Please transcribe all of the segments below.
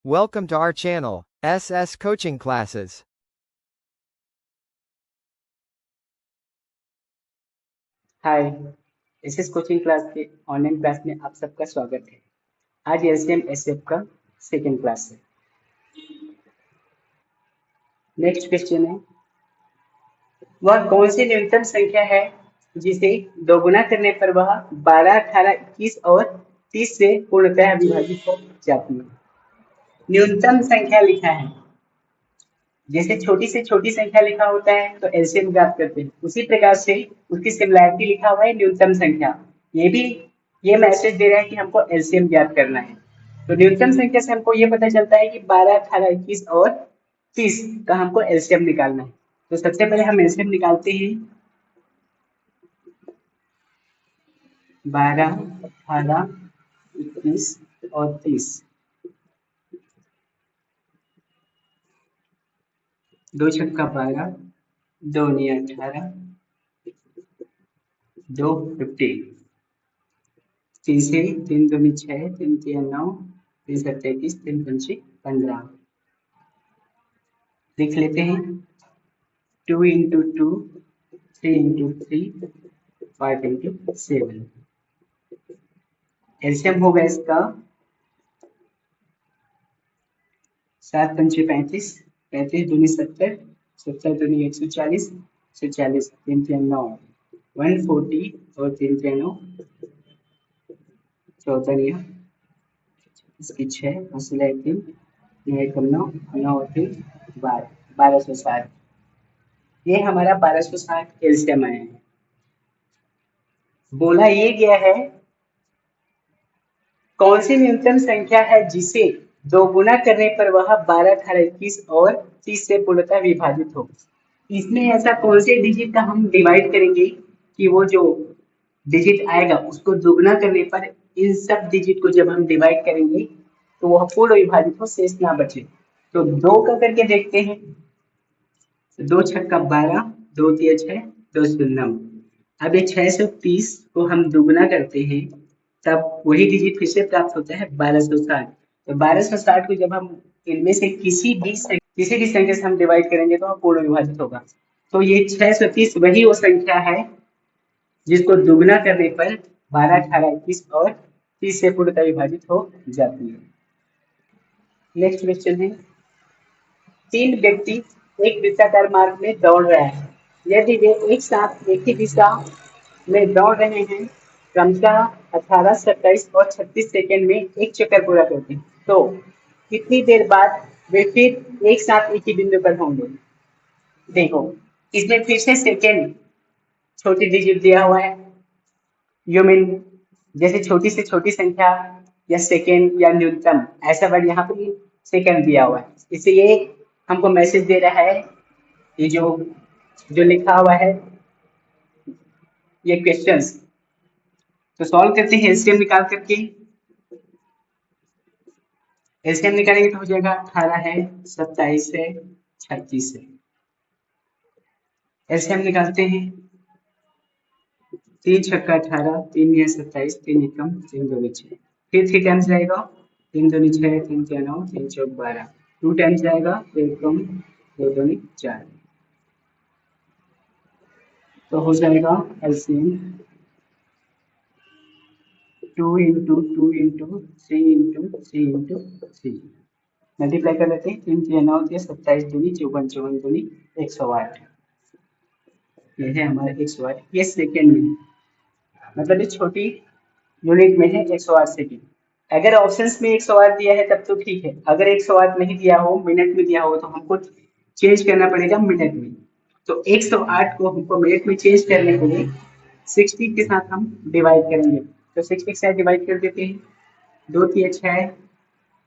Welcome to our channel, SS Coaching Classes. Hi, SS coaching class के online class में आप सबका स्वागत है। आज एलसीएम एसएफ का सेकंड क्लास है। नेक्स्ट क्वेश्चन है, वह कौन सी न्यूनतम संख्या है जिसे दोगुना करने पर वह 12, 18, 21 और 30 से पूर्णतः विभाजित हो जाती है। न्यूनतम संख्या लिखा है, जैसे छोटी से छोटी संख्या लिखा होता है तो एलसीएम ज्ञात करते हैं, उसी प्रकार से उसकी सिमिलैरिटी लिखा हुआ है न्यूनतम संख्या। ये मैसेज दे रहा है कि हमको एलसीएम ज्ञात करना है। तो न्यूनतम संख्या से हमको ये पता चलता है कि 12, 18, 21 और 30 का हमको एलसीएम निकालना है। तो सबसे पहले हम एलसीएम निकालते हैं। 12, 18, 21 और 30। 2 छक्का 12, 2 नी 18, 2 15, 3 से 3 दूनी 6, 3 तिया 9, 3 सत्ते 21, 3 पंचे 15। लिख लेते हैं 2 इंटू 2, 3 इंटू 3, 5 इंटू 7। एलसीएम होगा इसका 7 पंचे 35, 35 दूनी 70, 70 दूनी 140, 140, 3 तिया 9, 140 और 3 तिया 9, 14 इसकी 6 और सिलाई 3, 9 एकम 9, 9 और 3 12, 1260। ये हमारा 1260 एलसीएम आया है। बोला ये गया है कौन सी न्यूनतम संख्या है जिसे दोगुना करने पर वह 12, 18, 21 और 30 से पूर्णतः विभाजित हो। इसमें ऐसा कौन से डिजिट का हम डिवाइड करेंगे कि वो जो डिजिट आएगा उसको दोगुना करने पर इन सब डिजिट को जब हम डिवाइड करेंगे तो वह पूर्ण विभाजित हो, शेष ना बचे। तो 2 का करके देखते हैं। 2 छक्का 12, 2 तिया 6, 2 शून्य। अब ये 630 को हम दुगुना करते हैं तब वही डिजिट फिर से प्राप्त होता है 1260। तो 1260 को जब हम इनमें से किसी भी संख्या से हम डिवाइड करेंगे तो पूर्ण विभाजित होगा। तो ये 630 वही वो संख्या है जिसको दुगुना करने पर 12, 18, 21 और 30 से पूर्णतः विभाजित हो जाती है। नेक्स्ट क्वेश्चन है, 3 व्यक्ति एक वृत्ताकार मार्ग में दौड़ रहे हैं। यदि वे एक साथ एक ही दिशा में दौड़ रहे हैं, क्रमशः 18, 27 और 36 सेकंड में एक चक्कर पूरा करते हैं, तो कितनी देर बाद वे फिर एक साथ एक ही बिंदु पर होंगे। देखो, इसमें फिर से सेकंड छोटी डिजिट दिया हुआ है। यू मीन जैसे छोटी से छोटी संख्या या सेकेंड या न्यूनतम, ऐसा वर्ड यहाँ पे सेकेंड दिया हुआ है। इससे ये हमको मैसेज दे रहा है, ये जो लिखा हुआ है ये क्वेश्चंस। तो सॉल्व करते हैं एलसीएम निकाल करके। एलसीएम निकालेंगे तो हो जाएगा 18 है, 27 है, 36 है। एलसीएम निकालते हैं। 3 छक्का 18, 3 या 27, 3 एकम 3 दूनी 6, फिर 3 टाइम्स जाएगा। 3 दूनी 6, 3 तिया 9, 3 चौक 12, 2 टाइम्स जाएगा, 2 एकम 2 दूनी 4। तो हो जाएगा LCM 2 into 2 into 3 into 3 into 3। Multiply कर लेते हैं। 3 तिया 9 तिया 27 दूनी 54, 54 दूनी 108। ये है हमारा 108। ये सेकेंड में, मतलब ये छोटी यूनिट में है 108 सेकेंड। अगर ऑप्शंस में 108 दिया है तब तो ठीक है, अगर 108 नहीं दिया हो, मिनट में दिया हो, तो हमको चेंज करना पड़ेगा मिनट में। तो 108 को हमको मिनट में चेंज करने के लिए 60 के साथ हम डिवाइड करेंगे। तो 60 के साथ डिवाइड कर देते हैं। 2 तिया 6,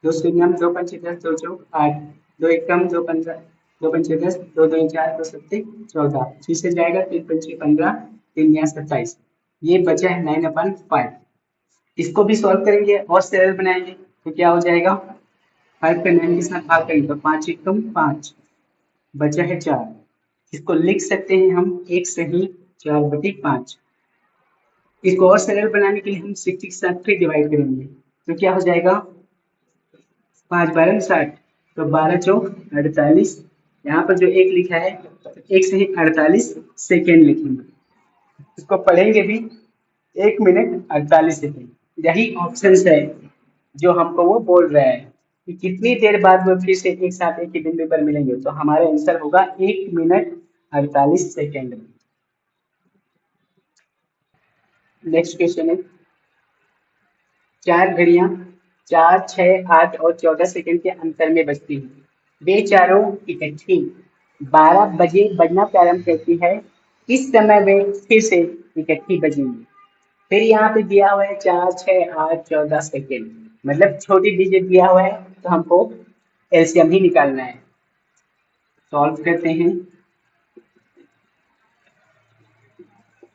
2 शून्यम, 2 पंचे 10, 2 चौक 8, 2 एकम 2 15, 2 पंचे 10, 2 दूनी 4, 2 सत्ते 14, 6 से जाएगा 3 पंचे 15, 3 या 27। ये बचा है 9/5। इसको भी सॉल्व करेंगे और सरल बनाएंगे तो क्या हो जाएगा, 5 का 9 के साथ भाग करेंगे तो 5 एकम 5, बचा है 4। इसको लिख सकते हैं हम 1 सही 4/5। इसको और सरल बनाने के लिए हम 60 के साथ फिर डिवाइड करेंगे तो क्या हो जाएगा, 5 12 60, तो 12 चौक 48। यहाँ पर जो एक लिखा है तो एक से ही 48 सेकेंड लिखेंगे, इसको पढ़ेंगे भी 1 मिनट 48 सेकेंड। यही ऑप्शन है जो हमको वो बोल रहा है कि कितनी देर बाद वो फिर से एक साथ एक ही बिंदु पर मिलेंगे, तो हमारा आंसर होगा 1 मिनट 48 सेकेंड। नेक्स्ट क्वेश्चन है, चार घड़ियां 4 6 8 और 14 सेकंड के अंतर में बजती हैं, वे चारों इकट्ठी 12 बजे बजना प्रारंभ करती है, इस समय वे फिर से इकट्ठी बजेंगी। फिर यहाँ पे दिया हुआ है 4 6 8 14 सेकेंड, मतलब छोटी डिजिट दिया हुआ है तो हमको एलसीएम ही निकालना है। सॉल्व करते हैं।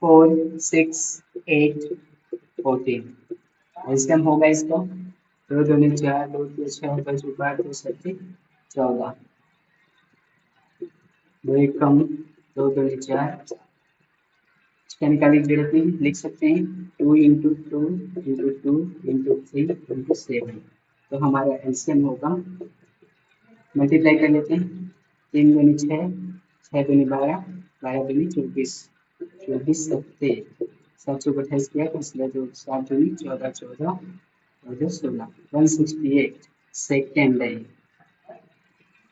4 6 8 14, एलसीएम होगा इसका 2 दूनी 4 2 3 6 5 12 2 7 14, 2 एक कम 2 दूनी 4, इसका निकालने की जरूरत नहीं, लिख सकते हैं 2 इंटू 2 इंटू 2 इंटू 3 इंटू 7, तो हमारा एलसीएम होगा, मल्टीप्लाई कर लेते हैं, 3 दूनी 6 6 दूनी 12 12 दूनी 24 24 सत्ते 7 चौक 28 किया तो इसलिए जो 7 दूनी 14 14 और जो 16 168 सेकेंड है।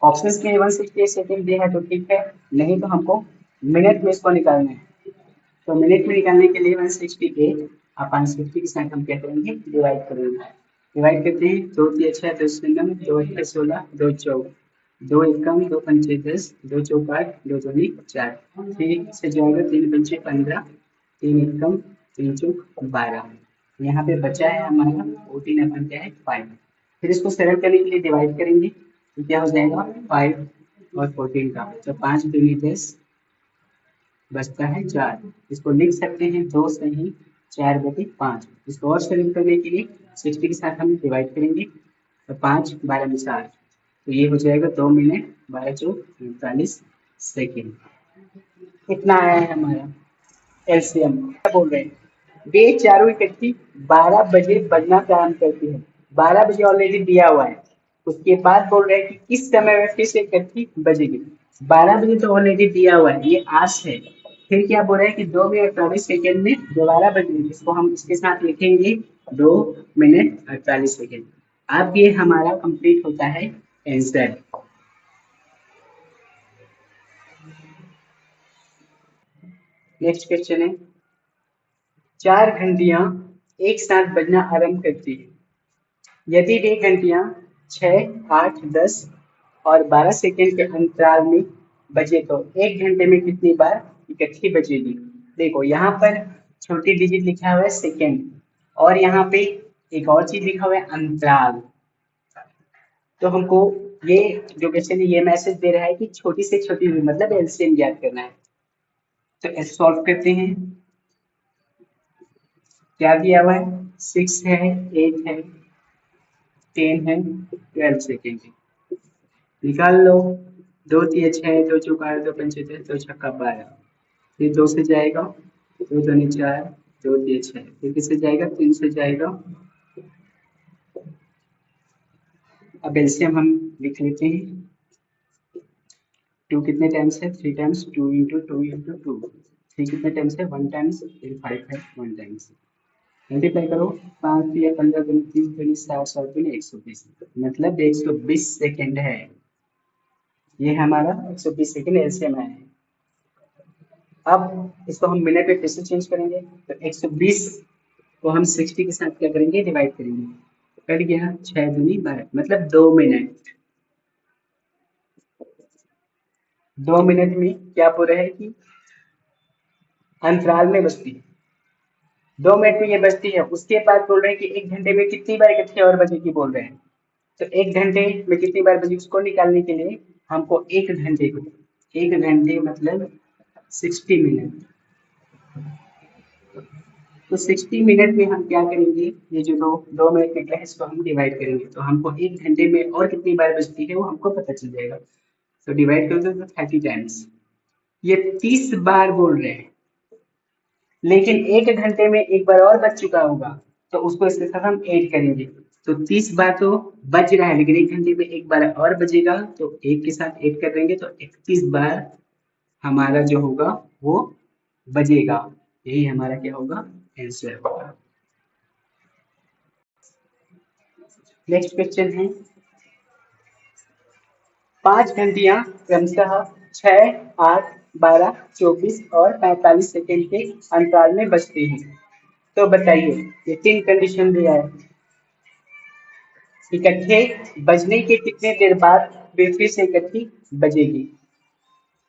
ऑप्शंस के 168 सेकेंड दिया है तो ठीक है, नहीं तो हमको मिनट में इसको निकालना है। तो मिनट में निकालने के लिए 168 अपन 60 के साथ हम क्या करेंगे, डिवाइड करेंगे। डिवाइड करते हैं, 2 3 6 2 9 2 1 16 2 चौक 2 एकम 2 पंचे 10 2 चौक 8 2 दूनी 4, 3 से जाएगा 3 पंचे 15 3 एकम 3 चौक 12, यहाँ पे बचा है हमारा 14 अपन क्या है 5। फिर इसको सरल करने के लिए डिवाइड करेंगे तो क्या हो जाएगा 5 और 14 का, तो 5 दूनी 10 बचता है 4, इसको लिख सकते हैं 2 से ही 4/5। इसको और सरल करने के लिए 60 के साथ हम डिवाइड करेंगे तो 5 12 में 4, तो ये हो जाएगा 2 मिनट 12 चौक 48 सेकेंड। इतना आया है हमारा एलसीएम। क्या बोल रहे हैं, वे चारों इकट्ठी 12 बजे बजना प्रारंभ करती है। 12 बजे ऑलरेडी दिया हुआ है, उसके बाद बोल रहे हैं कि किस समय में फिर से इकट्ठी बजेगी। 12 बजे तो ऑलरेडी दिया हुआ है, ये आज है। फिर क्या बोल रहे हैं कि 2 मिनट 48 सेकेंड में दोबारा बजेगी, जिसको हम इसके साथ लिखेंगे 2 मिनट 48 सेकेंड। अब ये हमारा कंप्लीट होता है आंसर। नेक्स्ट क्वेश्चन है, 4 घंटियां एक साथ बजना आरंभ करती है, यदि वे घंटियां 6 8 10 और 12 सेकेंड के अंतराल में बजे तो एक घंटे में कितनी बार इकट्ठी बजेगी। देखो यहाँ पर छोटी डिजिट लिखा हुआ है सेकेंड, और यहाँ पे एक और चीज लिखा हुआ है अंतराल, तो हमको ये जो क्वेश्चन है ये मैसेज दे रहा है कि छोटी से छोटी हुई मतलब एलसीएम ज्ञात करना है। तो इसे सॉल्व करते हैं। क्या दिया हुआ है, 6 है 8 है 10 है 12 सेकेंड है, निकाल लो। 2 3 6 2 चौक 8 2 पंचे 10 2 छक्का 12, फिर 2 से जाएगा 2 दूनी 4 2 3 6, फिर किससे जाएगा 3 से जाएगा। अब एलसीएम हम लिख लेते हैं, 2 कितने टाइम्स है 3 टाइम्स 2 इंटू 2 इंटू 2, 3 कितने टाइम्स है 1 टाइम्स, फिर 5 है 1 टाइम्स। मल्टीप्लाई करो, 5 या 15 दूनी 30 दूनी 60 60 दूनी 120, मतलब 120 सेकेंड है। ये हमारा 120 सेकेंड एलसीएम है। अब इसको हम मिनट में फिर से चेंज करेंगे, तो 120 को हम 60 के साथ क्या करेंगे, डिवाइड करेंगे, कट गया 6 दूनी 12, मतलब 2 मिनट। 2 मिनट में क्या बोल रहे हैं कि अंतराल में बजती है, 2 मिनट में ये बजती है। उसके बाद बोल रहे हैं कि 1 घंटे में कितनी बार इकट्ठी और बजेगी बोल रहे हैं, तो 1 घंटे में कितनी बार बजेगी उसको निकालने के लिए हमको 1 घंटे को, 1 घंटे मतलब 60 मिनट, तो 60 मिनट में हम क्या करेंगे, ये जो 2 मिनट निकला है इसको हम डिवाइड करेंगे, तो हमको 1 घंटे में और कितनी बार बजती है वो हमको पता चल जाएगा। तो डिवाइड कर दो तो 30 टाइम्स, ये 30 बार बोल रहे हैं, लेकिन 1 घंटे में एक बार और बच चुका होगा तो उसको इसके साथ हम ऐड करेंगे, तो 30 बार तो बज रहा है, लेकिन 1 घंटे में एक बार और बजेगा, तो एक के साथ एक कर देंगे तो 31 बार हमारा जो होगा वो बजेगा। यही हमारा क्या होगा, आंसर होगा। नेक्स्ट क्वेश्चन है, 5 घंटियां क्रमशः 6, 8, 12, 24 और 45 सेकेंड के अंतराल में बजती हैं। तो बताइए, ये 3 कंडीशन दिया है, इकट्ठे बजने के कितने देर बाद वे फिर से इकट्ठी बजेगी।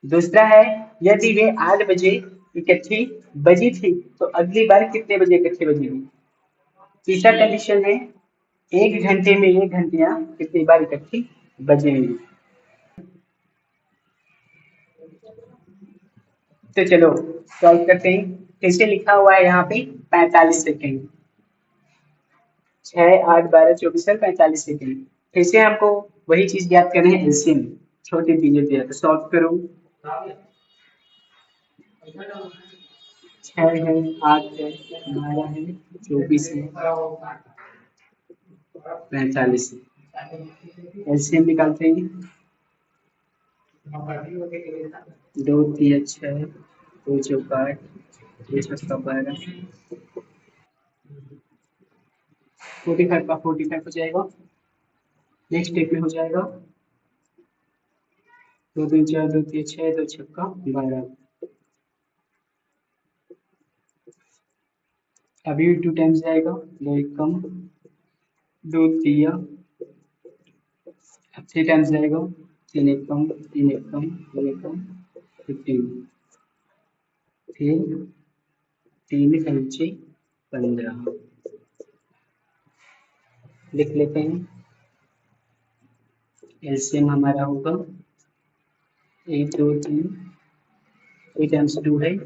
दूसरा है, यदि वे 8 बजे इकट्ठी बजी थी तो अगली बार कितने बजे इकट्ठी बजेगी। तीसरा कंडीशन है, 1 घंटे में ये घंटियां कितनी बार इकट्ठी बजेंगी। तो चलो सॉल्व करते हैं। कैसे लिखा हुआ है यहाँ पे 45 सेकेंड, 6, 8, 12, 24 और 45 सेकेंड। फिर से हमको वही चीज याद करना है, एलसीएम छोटी चीजें दिया तो सॉल्व करो। 6 है, 8 है, 12 है, 24 है, 45 है। एलसीएम निकालते हैं, 2 3 6, 2 4 8, 2 6 12, 45 का 45 हो जाएगा। नेक्स्ट स्टेप में हो जाएगा 2 3 4, 2 3 6, 2 6 12। अभी 2 टाइम्स जाएगा, 2 1 कम, 2 3 3 टाइम्स जाएगा, 3 1 कम, 3 1 कम, 2 1 कम, 15, फिर 3 पंचे 15 लिख लेते हैं। एलसीएम हमारा होगा 1 2 3, 3 टाइम्स 2 है,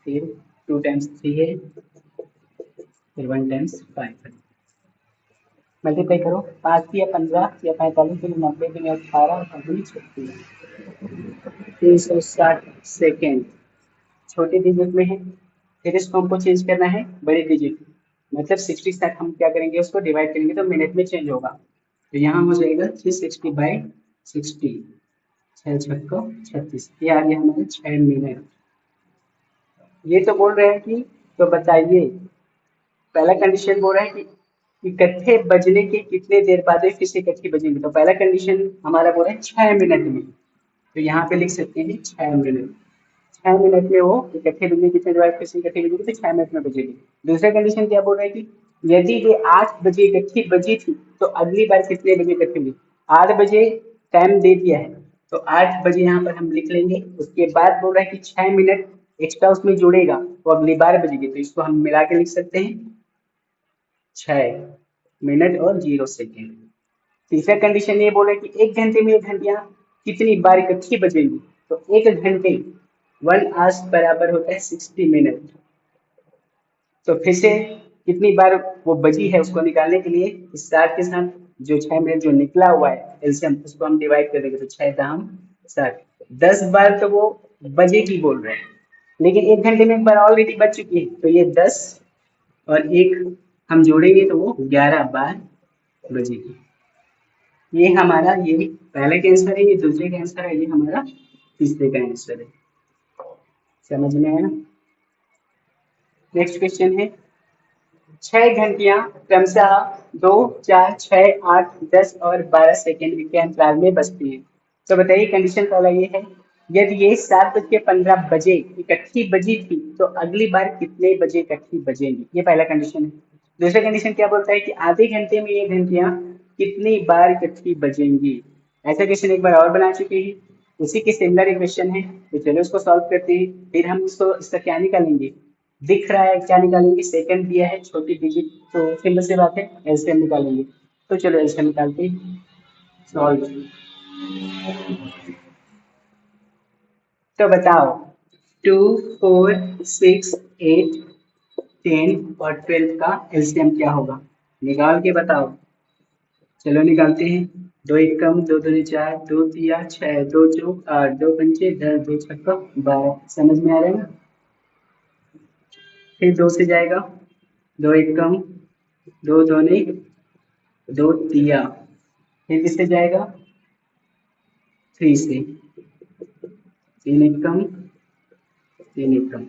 फिर 2 टाइम्स 3 है, फिर 1 टाइम्स 5 है। मल्टीप्लाई करो, 5 या 15 या 45 के 90 के 18 और 36, 360 सेकेंड छोटे डिजिट में है। फिर इसको हमको चेंज करना है बड़े डिजिट, मतलब 60 तक हम क्या करेंगे, उसको डिवाइड करेंगे तो मिनट में चेंज होगा। तो यहाँ हो जाएगा 360/60, 6 छक्का 36, ये आ गया हमारे 6 मिनट। ये तो बोल रहे हैं कि, तो बताइए, पहला कंडीशन बोल रहा है कि इकट्ठे बजने के कितने देर बाद वे फिर से इकट्ठी बजेंगे। तो पहला कंडीशन हमारा बोल रहा है 6 मिनट में, तो यहाँ पे लिख सकते हैं 6 मिनट। 6 मिनट में वो इकट्ठे बजेगी, कितने देर बाद फिर से इकट्ठी बजेगी, तो 6 मिनट में बजेगी। दूसरा कंडीशन क्या बोल रहा है कि यदि वे 8 बजे इकट्ठी बजी थी तो अगली बार कितने बजे इकट्ठी बजी। 8 बजे टाइम दे दिया है, तो 8 बजे यहाँ पर हम लिख लेंगे। उसके बाद बोल रहा है कि 6 मिनट एक्स्ट्रा उसमें जुड़ेगा, वो अगली बार बजेगी, तो इसको हम मिला के लिख सकते हैं 6 मिनट और 0 सेकेंड। तीसरा कंडीशन ये बोल रहा है कि 1 घंटे में ये घंटियां कितनी बार इकट्ठी बजेंगी। तो 1 घंटे 1 आवर्स बराबर होता है 60 मिनट। तो फिर से कितनी बार वो बजी है उसको निकालने के लिए इस 7 के साथ जो 6 मिनट जो निकला हुआ है एलसीएम, उसको हम डिवाइड कर देंगे, तो 6 दाम 7, 10 बार तो वो बजेगी बोल रहे हैं, लेकिन 1 घंटे में एक बार ऑलरेडी बज चुकी है, तो ये 10 और 1 हम जोड़ेंगे तो वो 11 बार बजेगी। ये हमारा, ये पहले का आंसर है, ये दूसरे का आंसर है, ये हमारा तीसरे का आंसर है। समझ में आया। नेक्स्ट क्वेश्चन है, 6 घंटियां क्रमशः 2, 4, 6, 8, 10 और 12 सेकेंड के अंतराल में बजती हैं। तो बताइए, कंडीशन पहला ये है, यदि ये 7:15 इकट्ठी बजी थी तो अगली बार कितने बजे इकट्ठी बजेंगी। ये पहला कंडीशन है। दूसरा कंडीशन क्या बोलता है कि आधे घंटे में ये घंटियां कितनी बार इकट्ठी बजेंगी। ऐसा क्वेश्चन एक बार और बना चुके हैं, उसी के सिमिलर क्वेश्चन है, तो चलो इसको सॉल्व करते हैं। फिर हम इसको इसका क्या निकालेंगे, दिख रहा है क्या निकालेंगे, सेकंड दिया है छोटी डिजिट, तो सिंपल सी बात है एलसीएम निकालेंगे। तो चलो एलसीएम निकालते सॉल्व। तो बताओ 2, 4, 6, 8, 10 और 12 का एलसीएम क्या होगा, निकाल के बताओ। चलो निकालते हैं। 2 1 कम, 2 2 4, 2 3 6, 2 चौक 8, 2 पंचे 10, 2 छक्का 12। समझ में आ रहा है ना। फिर 2 से जाएगा, 2 1 कम, 2 2 नहीं दो तिया, फिर किससे जाएगा, 3 से, 3 एकम, 3 एकम।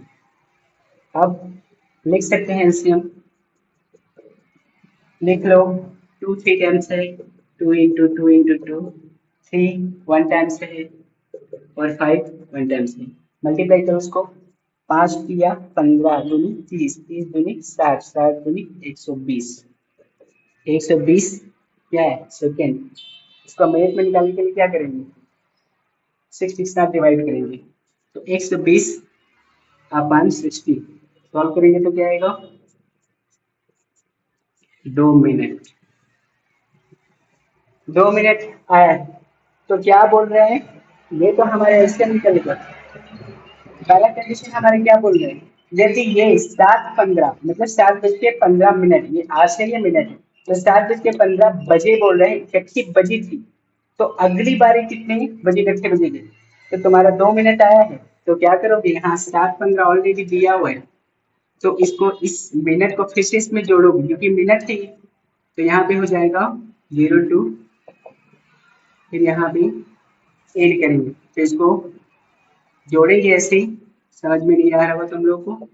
अब लिख सकते हैं एलसीएम, लिख लो, 2 3 टाइम्स है, 2 इंटू 2 इंटू 2, 3 1 टाइम्स है और 5 1 टाइम्स है। मल्टीप्लाई करो उसको, 5 तिया 15 दूनी 30, 30 दूनी 60, 60 दूनी 120, 120 क्या है सेकेंड। इसको मिनट में निकालने के लिए क्या करेंगे, 6 के साथ डिवाइड करेंगे, तो 120 अपॉन 60 सॉल्व करेंगे तो क्या आएगा, 2 मिनट। 2 मिनट आया है। तो क्या बोल रहे हैं, ये तो हमारे एलसीएम निकलेगा। पहला कंडीशन हमारे क्या बोल रहे हैं, यदि ये 7:15 मतलब 7:15, ये आज से ये मिनट है, तो 7:15 बोल रहे हैं, इकट्ठी बजी थी, तो अगली बारी कितने बजे इकट्ठे बजेगी, तो तुम्हारा 2 मिनट आया है, तो क्या करोगे, यहाँ 7:15 ऑलरेडी दिया हुआ है, तो इसको इस मिनट को फिर से इसमें जोड़ोगे क्योंकि मिनट है ये। तो यहाँ पे हो जाएगा 02, फिर यहाँ पे ऐड करेंगे, तो इसको जोड़ेंगे ऐसे ही, समझ में नहीं आ रहा होगा तुम लोग को,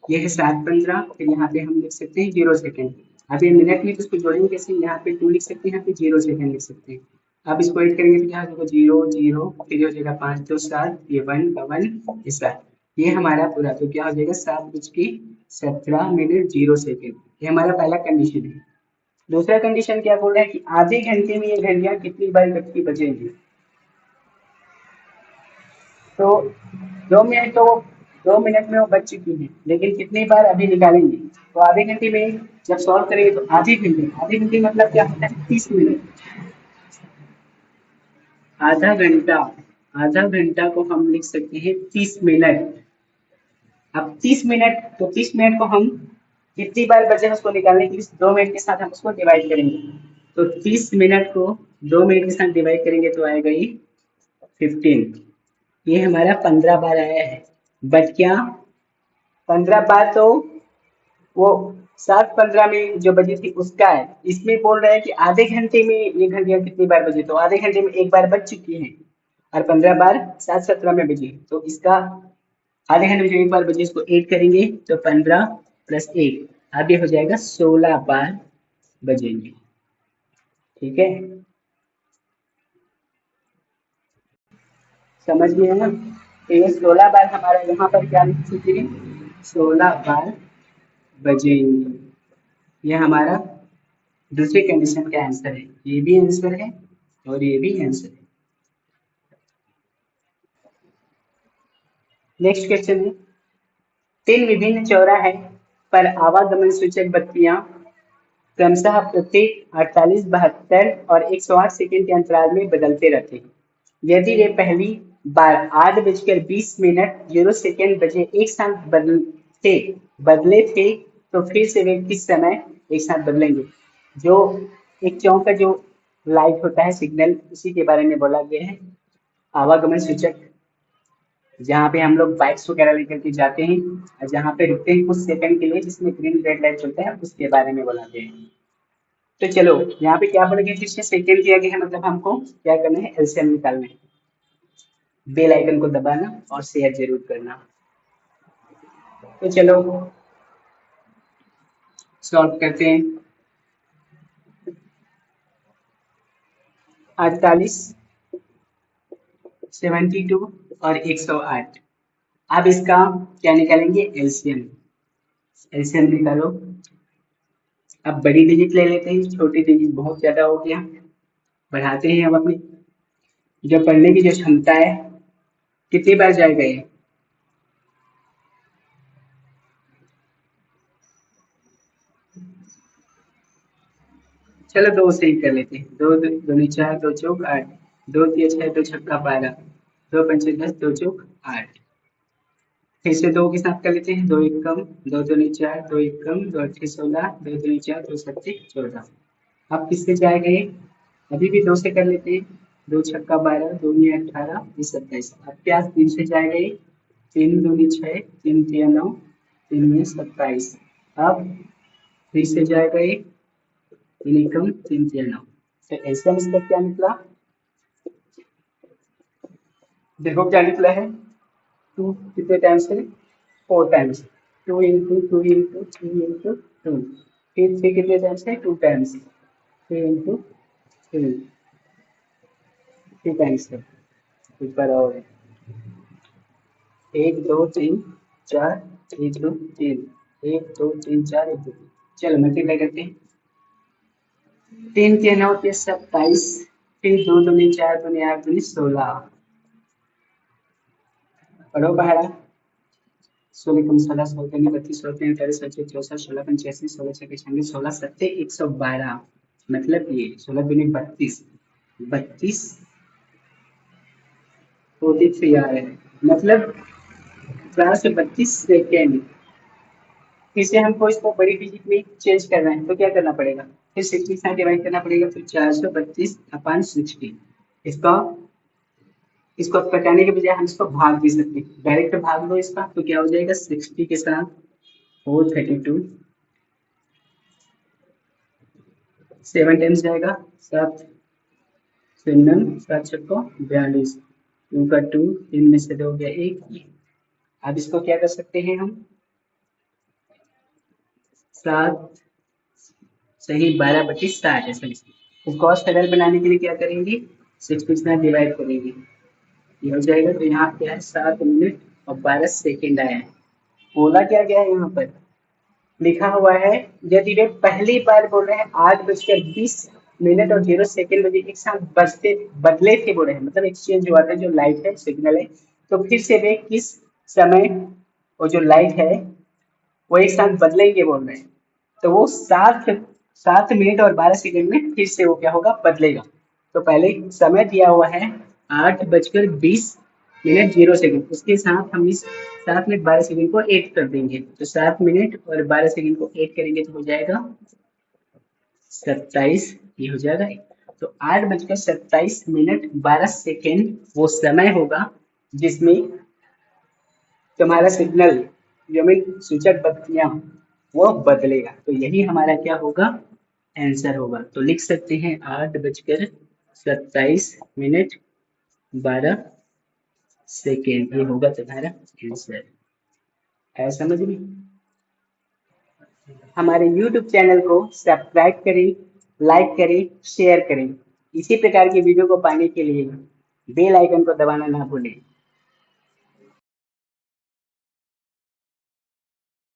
ये है 7:15, फिर यहाँ पे हम लिख सकते हैं 0 सेकेंड। अब ये मिनट में तो इसको जोड़ेंगे कैसे, यहाँ पे 2 लिख सकते हैं, यहाँ पे 0 सेकेंड लिख सकते हैं। अब इसको ऐड करेंगे तो क्या होगा, 0 0, फिर हो जाएगा 5 2 7, ये 1 का 1 ये 7, ये हमारा पूरा, तो क्या हो जाएगा 7:17 0 सेकेंड। ये हमारा पहला कंडीशन है। दूसरा कंडीशन क्या बोल रहा है कि आधे घंटे में ये घंटियां कितनी बार इकट्ठी बजेंगी, तो 2 मिनट तो 2 मिनट में वो बच चुकी है, लेकिन कितनी बार अभी निकालेंगे, तो आधे घंटे में जब सॉल्व करेंगे तो आधे घंटे मतलब क्या होता है, 30 मिनट। आधा घंटा, आधा घंटा को हम लिख सकते हैं 30 मिनट। अब 30 मिनट, तो 30 मिनट को हम कितनी बार बचे उसको निकालने के लिए 2 मिनट के साथ हम उसको डिवाइड करेंगे, तो 30 मिनट को 2 मिनट के साथ डिवाइड करेंगे तो आएगा ये 15, ये हमारा 15 बार आया है। बट क्या 15 बार तो वो 7:15 में जो बजी थी उसका है, इसमें बोल रहे हैं कि आधे घंटे में ये घंटियां कितनी बार बजी, तो आधे घंटे में एक बार बज चुकी है, और 15 बार 7:17 में बजी, तो इसका आधे घंटे में जो एक बार बजी इसको 8 करेंगे तो 15 प्लस 1, अब ये हो जाएगा 16 बार बजेंगे। ठीक है, समझ गए ना, तो ये 16 बार हमारा यहाँ पर क्या लिख सकते हैं, 16 बार बजेंगे। ये हमारा दूसरे कंडीशन का आंसर है, ये भी आंसर है और ये भी आंसर है। नेक्स्ट क्वेश्चन है, 3 विभिन्न चौराहे पर आवागमन सूचक बत्तियां क्रमशः प्रत्येक 48 72 और 108 सेकंड के अंतराल में बदलते रहते हैं, यदि वे पहली बार 8:20 0 सेकंड बजे एक साथ बदले थे तो फिर से वे किस समय एक साथ बदलेंगे। जो एक चौक का जो लाइट होता है सिग्नल, उसी के बारे में बोला गया है, आवागमन सूचक, जहाँ पे हम लोग बाइक्स वगैरह लेकर के जाते हैं और जहाँ पे रुकते हैं कुछ सेकंड के लिए, जिसमें ग्रीन रेड लाइट चलता है, उसके बारे में बोला गया है। तो चलो यहाँ पे क्या बोला गया, जिससे सेकंड दिया गया है, मतलब हमको क्या करना है, एलसीएम निकालना है। बेल आइकन को दबाना और शेयर जरूर करना। तो चलो सॉल्व करते हैं। 48, 72 और 108। अब इसका क्या निकालेंगे, एलसीएम। एलसीएम निकालो। अब बड़ी डिजिट ले लेते हैं, छोटी डिजिट बहुत ज्यादा हो गया, बढ़ाते हैं। अब अपनी जो पढ़ने की जो क्षमता है, कितनी बार जाएगा ये, चलो 2 से ही कर लेते हैं। 2 दूनी 4, 2 चौक 8, 2 तिया 6, 2 छक्का 12, 2 पंचे 10, 2 चौक 8। फिर से 2 के साथ कर लेते हैं, 2 एक कम, 2 दूनी 4, 2 एक कम, 2 अट्ठे 16, 2 दूनी 4, 2 सत्ते 14। अब किससे जाएगा ये, अभी भी 2 से कर लेते हैं, 2 छक्का 12, 2 दूनी 18, ये 27। अब क्या 3 से जाएगा ये, 3 दूनी 6, 3 तिया 9, 3 में 27। अब 3 से जाएगा ये 3 एकम 3 3 9। तो एलसीएम इसका क्या निकला? देखो क्या निकला है, 2 कितने टाइम्स है, 4 टाइम्स, 2 इंटू 2 इंटू 3 इंटू 2, फिर 3 कितने टाइम्स है, 2 टाइम्स, 3 इंटू 3, 3 टाइम्स है, ऊपर और 1 2 3 4 1 2 3, 1 2 3 4 1 2, चलो मल्टीप्लाई करते हैं। 3 के 9 के 27, फिर 2 दूनी 4 दूनी 8 दूनी 16, पढ़ो पहाड़ा, 16 कम 16 16 दूनी 32 16 तीन 48 25 64 16 85 16 छः 96 16 सत्ते 112, मतलब ये 16 दूनी 32, 32 43 आ रहे हैं, मतलब 432 सेकेंड। इसे हमको इसको बड़ी डिजिट में चेंज करना है तो क्या करना पड़ेगा, फिर 60 से डिवाइड करना पड़ेगा, फिर 432 अपॉन 60। इसका इसको घटाने के बजाय हम इसको भाग भी सकते हैं, डायरेक्ट भाग लो इसका तो क्या हो जाएगा, 60 के साथ 432, 7 टाइम्स जाएगा, 7 शून्य 7 छक्को 42, 2 का 2, 3 में से 2 हो गया 1। अब इसको क्या कर सकते हैं हम, 7 सही 12/60 ऐसा। इसको और सरल बनाने के लिए क्या करेंगे, 60 से डिवाइड करेंगे, ये हो जाएगा, तो यहाँ क्या है 7 मिनट और 12 सेकेंड आया है। बोला क्या गया है यहाँ पर, लिखा हुआ है यदि वे पहली बार बोल रहे हैं 8:20 और 0 सेकेंड बजे एक साथ बजते बदले थे बोल रहे हैं, मतलब एक्सचेंज हुआ था, जो लाइट है सिग्नल है, तो फिर से वे किस समय वो जो लाइट है वो एक साथ बदलेंगे बोल रहे हैं, तो वो 7 मिनट और 12 सेकेंड में फिर से वो क्या होगा, बदलेगा। तो पहले समय दिया हुआ है 8:20 0 सेकेंड, उसके साथ हम इस 7 मिनट 12 सेकेंड को ऐड कर देंगे, तो 7 मिनट और 12 सेकेंड को ऐड करेंगे तो हो जाएगा 27, ये हो जाएगा। तो 8:27 वो समय होगा जिसमें तुम्हारा सिग्नल जो में सूचक बत्तियां वो बदलेगा, तो यही हमारा क्या होगा, आंसर होगा। तो लिख सकते हैं 8:27 ये होगा तुम्हारा आंसर। है समझ में? हमारे YouTube चैनल को सब्सक्राइब करें, लाइक करें, शेयर करें। इसी प्रकार की वीडियो को पाने के लिए बेल आइकन को दबाना ना भूलें।